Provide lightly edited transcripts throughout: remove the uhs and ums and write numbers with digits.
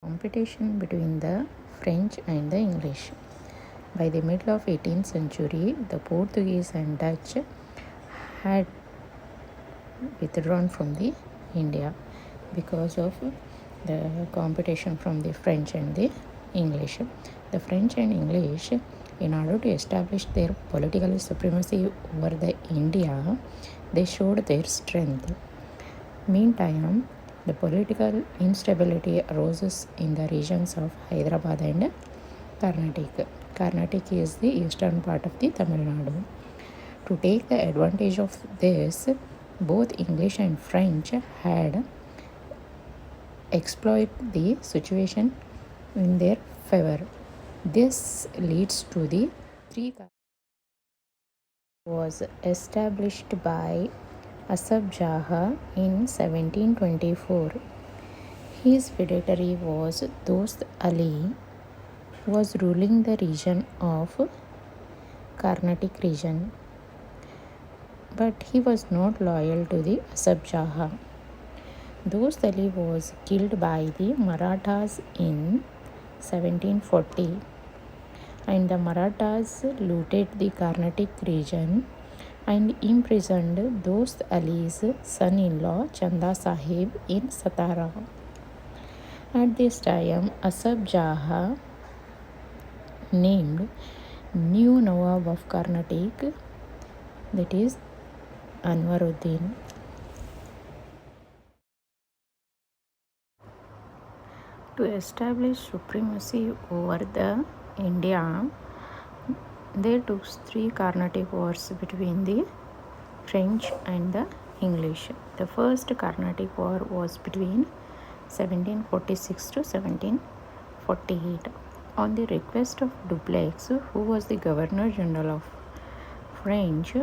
competition between the French and the English. By the middle of 18th century, the Portuguese and Dutch had withdrawn from the India because of the competition from the French and the English. The French and English, in order to establish their political supremacy over the India, they showed their strength. Meantime, the political instability arose in the regions of Hyderabad and Karnataka. Karnataka is the eastern part of the Tamil Nadu. To take the advantage of this, both English and French had exploit the situation in their favor. This leads to the three was established by Asaf Jaha in 1724. His feudatory was Dost Ali, who was ruling the region of Carnatic region, but he was not loyal to the Asaf Jaha. Dost Ali was killed by the Marathas in 1740, and the Marathas looted the Carnatic region and imprisoned Dost Ali's son-in-law Chanda Sahib in Satara. At this time, Asaf Jaha named new Nawab of Karnataka, that is Anwaruddin. To establish supremacy over the India, they took three Carnatic wars between the French and the English. The first Carnatic war was between 1746 to 1748. On the request of Dupleix, who was the Governor General of French,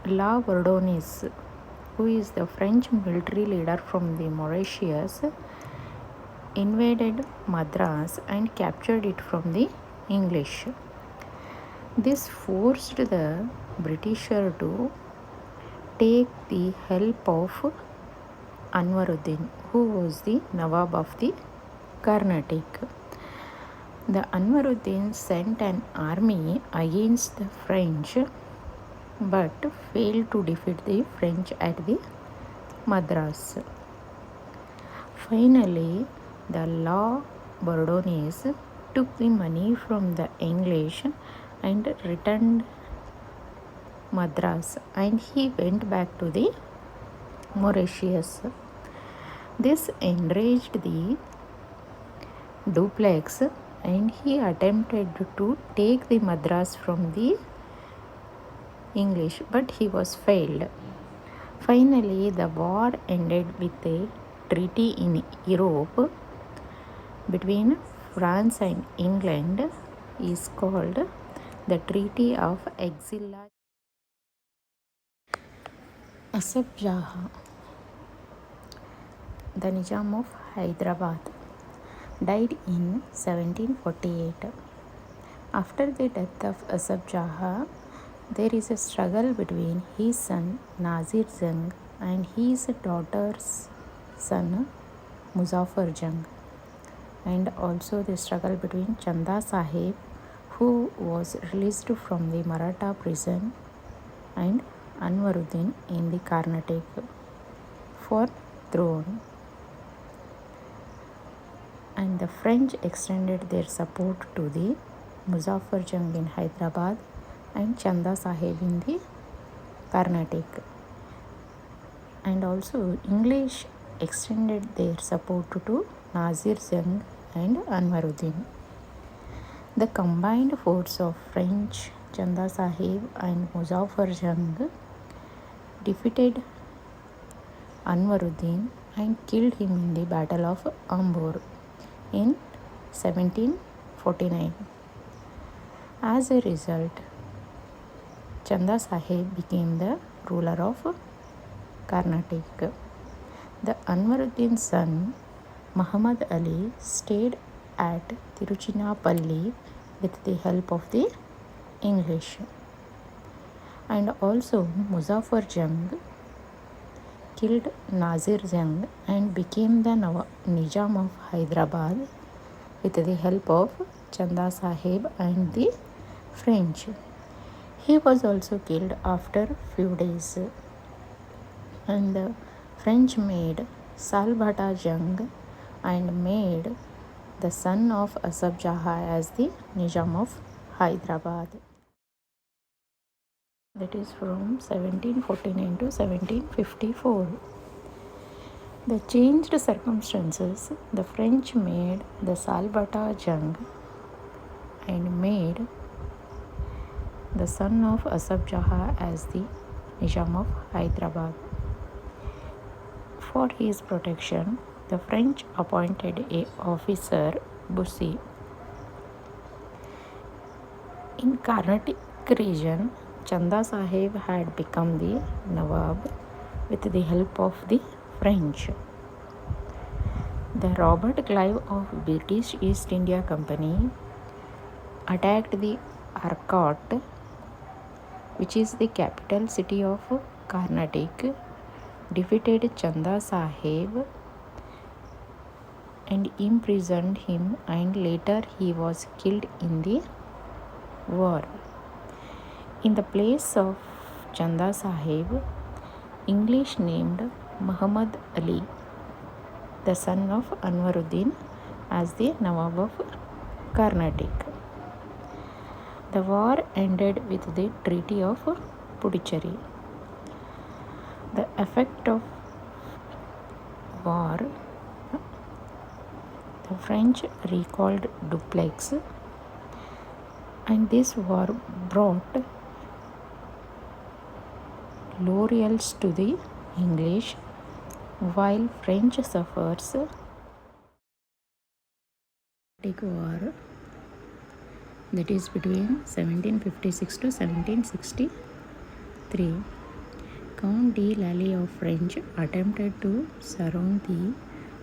La Bourdonnais, who is the French military leader from the Mauritius, invaded Madras and captured it from the English. This forced the Britisher to take the help of Anwaruddin, who was the Nawab of the Carnatic. The Anwaruddin sent an army against the French but failed to defeat the French at the Madras. Finally, the La Bourdonnais took the money from the English and returned Madras, and he went back to the Mauritius. This enraged the Dupleix, and he attempted to take the Madras from the English, but he was failed. Finally, the war ended with a treaty in Europe between France and England, is called the Treaty of Exila. Asaf Jaha, the Nizam of Hyderabad, died in 1748. After the death of Asaf Jaha, there is a struggle between his son Nazir Jung and his daughter's son Muzaffar Jung, and also the struggle between Chanda Sahib, who was released from the Maratha prison, and Anwaruddin in the Carnatic for throne. And the French extended their support to the Muzaffar Jung in Hyderabad and Chanda Sahib in the Carnatic. And also English extended their support to Nazir Jung and Anwaruddin. The combined force of French, Chanda Sahib and Muzaffar Jung defeated Anwaruddin and killed him in the Battle of Ambur in 1749. As a result, Chanda Sahib became the ruler of Karnataka. The Anwaruddin's son Muhammad Ali stayed at Tiruchinapalli with the help of the English. And also Muzaffar Jung killed Nazir Jang and became the Nizam of Hyderabad with the help of Chanda Sahib and the French. He was also killed after few days, and the French made Salbata Jang and made the son of Asaf Jaha as the Nizam of Hyderabad. That is from 1749 to 1754. The changed circumstances, the French made the Salbata Jang and made the son of Asaf Jaha as the Nizam of Hyderabad. For his protection, the French appointed a officer, Bussy. In Karnataka region, Chanda Sahib had become the Nawab with the help of the French. The Robert Clive of British East India Company attacked the Arcot, which is the capital city of Karnataka, defeated Chanda Sahib and imprisoned him, and later he was killed in the war. In the place of Chanda Sahib, English named Muhammad Ali, the son of Anwaruddin, as the Nawab of Karnataka. The war ended with the Treaty of Puducherry. The effect of war, the French recalled Dupleix, and this war brought laurels to the English, while French suffers war, that is between 1756 to 1763. Count de Lally of French attempted to surround the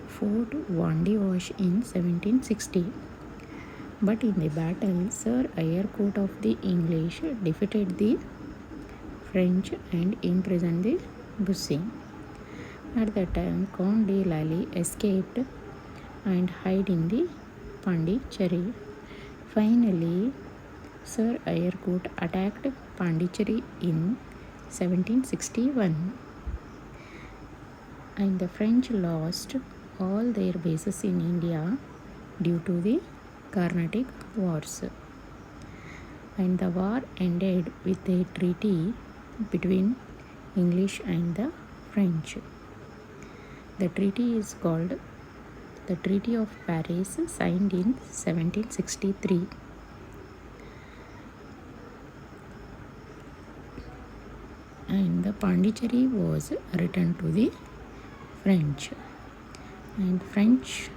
Fort Vandivash in 1760. But in the battle, Sir Eyrecourt of the English defeated the French and imprisoned the Bussy. At that time, Count de Lally escaped and hid in the Pondicherry. Finally, Sir Eyrecourt attacked Pondicherry in 1761, and the French lost all their bases in India due to the Carnatic wars, and the war ended with a treaty between English and the French. The treaty is called the Treaty of Paris, signed in 1763. And the Pondicherry was returned to the French, and French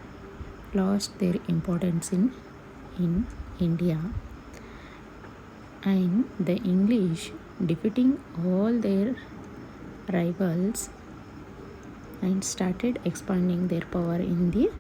lost their importance in India, and the English, defeating all their rivals, and started expanding their power in the